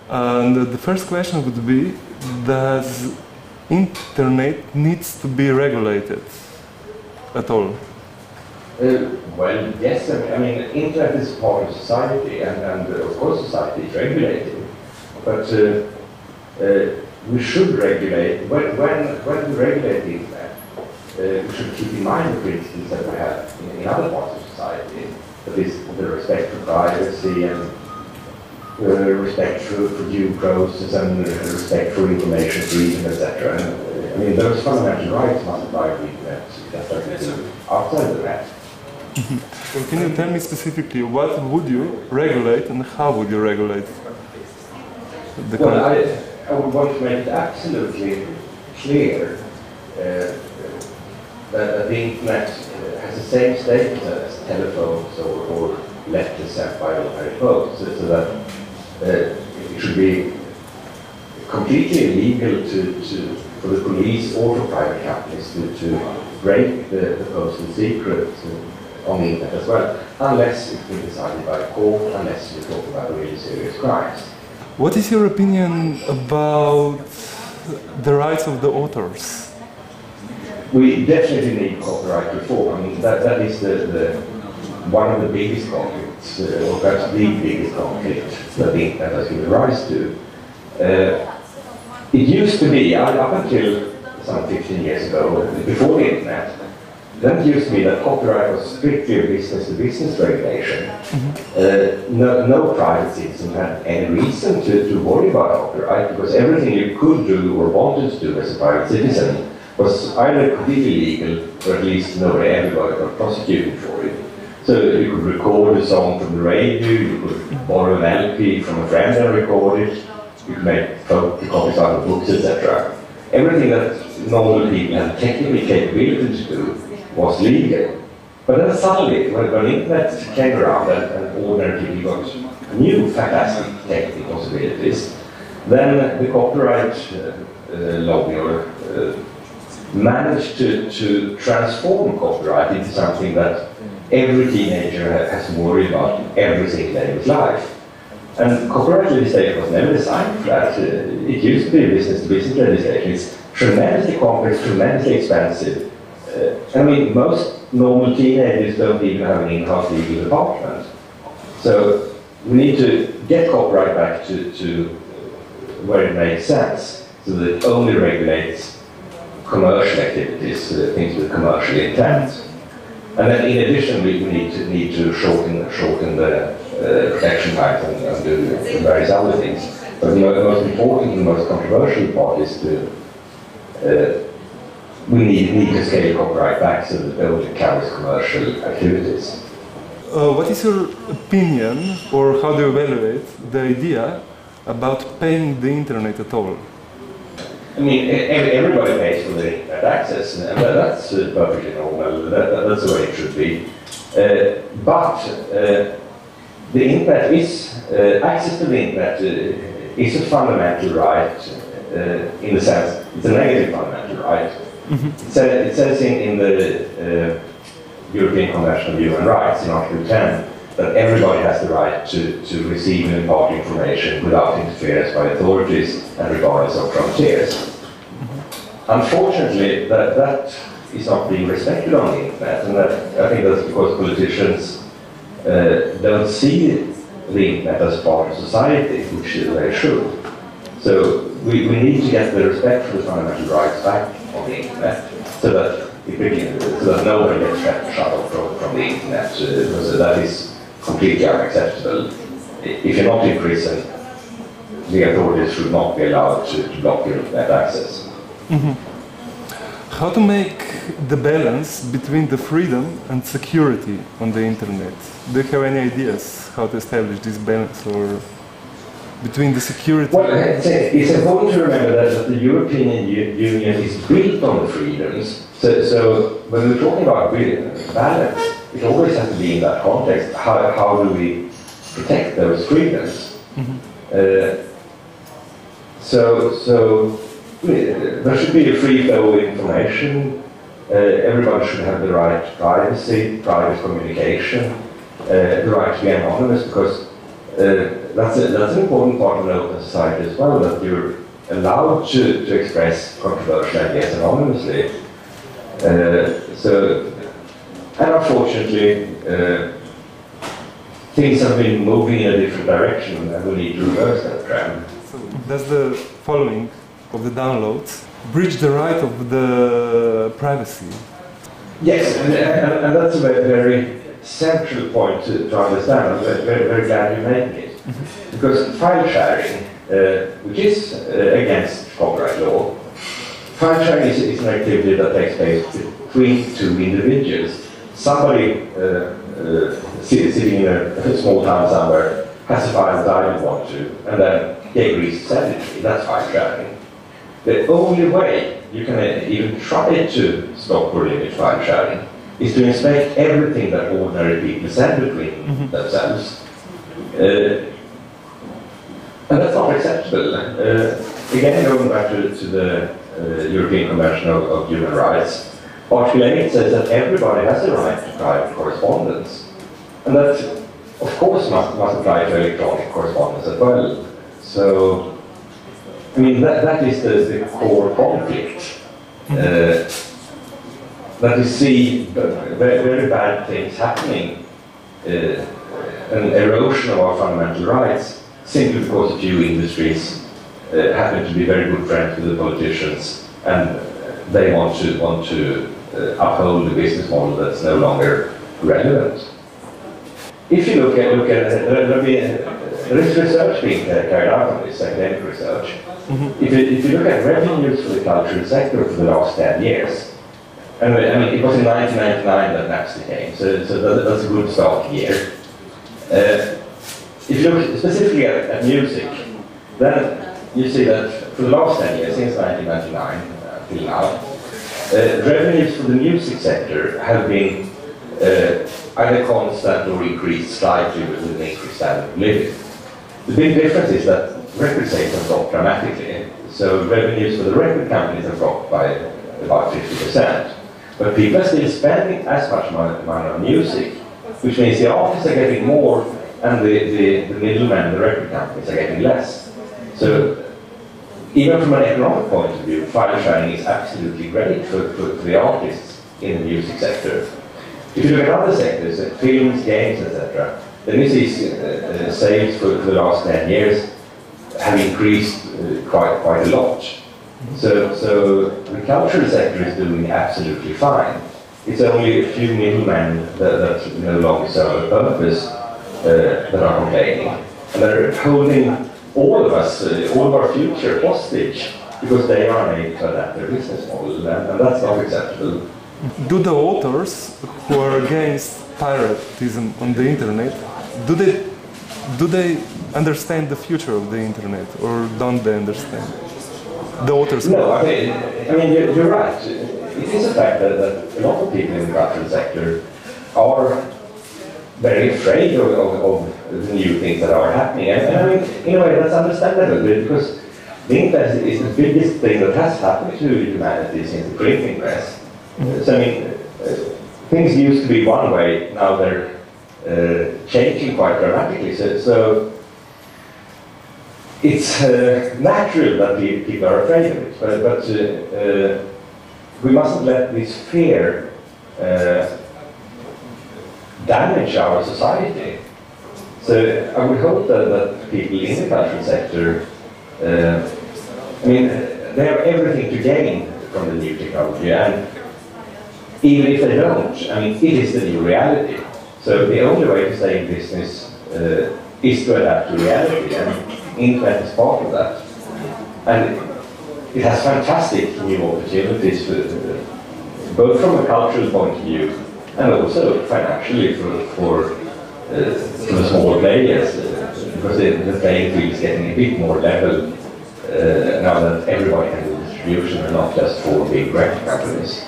And the first question would be, does internet needs to be regulated at all? Well, yes. I mean, internet is part of society, and of course society is regulated. But we should regulate, when we regulate the internet, we should keep in mind the principles that we have in other parts of society. That is, the respect for privacy and respect for due process and respect for information freedom, etc. I mean, those fundamental rights must apply to the internet just like they do outside the net. So can you tell me specifically what would you regulate and how would you regulate the Well, I would want to make it absolutely clear that the internet has the same status as telephones or letters sent by ordinary post, so that it should be completely illegal for the police or for private companies to break the postal secret on the internet as well, unless it's been decided by a court, unless you're talking about really serious crimes. What is your opinion about the rights of the authors? We definitely need copyright reform. I mean, that is one of the biggest conflicts, or perhaps the biggest conflict that the internet has given rise to. It used to be, up until some 15 years ago, before the internet, then it used to be that copyright was strictly a business-to-business regulation. No private citizen had any reason to worry about copyright, because everything you could do or wanted to do as a private citizen was either completely illegal, or at least nobody ever got prosecuted for it. So you could record a song from the radio, you could borrow an LP from a friend and record it, you could make photocopies out of books, etc. Everything that normal people had technical capability to do was legal. But then suddenly, when the internet came around and ordinary people got new fantastic technical possibilities, then the copyright lobby managed to transform copyright into something that every teenager has to worry about every single day of his life. And copyright legislation was never designed for that. It used to be business-to-business legislation. It's tremendously complex, tremendously expensive. I mean, most normal teenagers don't even have an in-house legal department. So we need to get copyright back to where it makes sense, so that it only regulates commercial activities, things with commercial intent. And then in addition, we need to shorten the protection times and do various other things. But the most important and most controversial part is we need to scale copyright back so that it only covers commercial activities. What is your opinion, or how do you evaluate the idea about paying the internet at all? I mean, everybody pays for the internet access, and that's perfectly normal. That's the way it should be. But the internet is, access to the internet is a fundamental right, in the sense, it's a negative fundamental right. Mm-hmm. It says in the European Convention of Human Rights, in Article 10, that everybody has the right to receive and impart information without interference by authorities and regardless of frontiers. Mm-hmm. Unfortunately, that is not being respected on the internet, and I think that's because politicians don't see the internet as part of society, which they should. So we need to get the respect for the fundamental rights back on the internet, so that nobody gets shut off from the internet, because that is completely unacceptable. If you're not in prison, the authorities should not be allowed to block your internet access. Mm-hmm. How to make the balance between the freedom and security on the internet? Do you have any ideas how to establish this balance, or between the security? Well, it's important to remember that the European Union is built on the freedoms. So when we're talking about balance, it always has to be in that context. How do we protect those freedoms? Mm-hmm. So there should be a free flow of information. Everybody should have the right to privacy, private communication, the right to be anonymous, because that's an important part of an open society as well, that you're allowed to express controversial ideas anonymously. And unfortunately, things have been moving in a different direction, and we need to reverse that trend. So does the following of the downloads breach the right of the privacy? Yes, and that's a very central point to understand. I'm very glad you made it. Because file sharing, which is against copyright law, file sharing is an activity that takes place between two individuals. Somebody sitting in a small town somewhere has a file that I don't want to, and then he agrees to send it to me. That's file sharing. The only way you can even try to stop or limit file sharing is to inspect everything that ordinary people send between themselves. And that's not acceptable. Again, going back to the European Convention of Human Rights, Article 8 says that everybody has the right to private correspondence. And that, of course, must apply to electronic correspondence as well. So, I mean, that is the core conflict. That we see very bad things happening, an erosion of our fundamental rights, simply because a few industries happen to be very good friends with the politicians, and they want to uphold the business model that's no longer relevant. If you look at there is research being carried out on this, academic research. If you look at revenues for the cultural sector for the last 10 years, and I mean, it was in 1999 that Napster came, so that's a good start year. If you look specifically at music, then you see that for the last 10 years, since 1999 till now, revenues for the music sector have been either constant or increased slightly with an increased standard of living. The big difference is that record sales have dropped dramatically. So revenues for the record companies have dropped by about 50%. But people are still spending as much money on music, which means the artists are getting more and the middlemen, the record companies, are getting less. So even from an economic point of view, file sharing is absolutely great for the artists in the music sector. If you look at other sectors, films, games, etc., then you see sales for the last 10 years have increased quite a lot. So the cultural sector is doing absolutely fine. It's only a few middlemen that no longer serve a purpose that are complaining. And they're holding all of us, all of our future hostage, because they are unable to adapt their business model, and that's not acceptable. Do the authors who are against piratism on the internet, do they understand the future of the internet, or don't they understand? The authors? No, I mean you're right. It is a fact that a lot of people in the cultural sector are very afraid of the new things that are happening. And I mean, in a way, that's understandable, because the internet is the biggest thing that has happened to humanity since the printing press. So I mean, things used to be one way, now they're changing quite dramatically. So it's natural that people are afraid of it, but we mustn't let this fear damage our society. So I would hope that people in the cultural sector, I mean, they have everything to gain from the new technology, and even if they don't, I mean, it is the new reality. So the only way to stay in business is to adapt to reality, and internet is part of that. And it has fantastic new opportunities, both from a cultural point of view and also financially for the small players, because the playing field is getting a bit more level now that everybody can do distribution and not just for big record companies.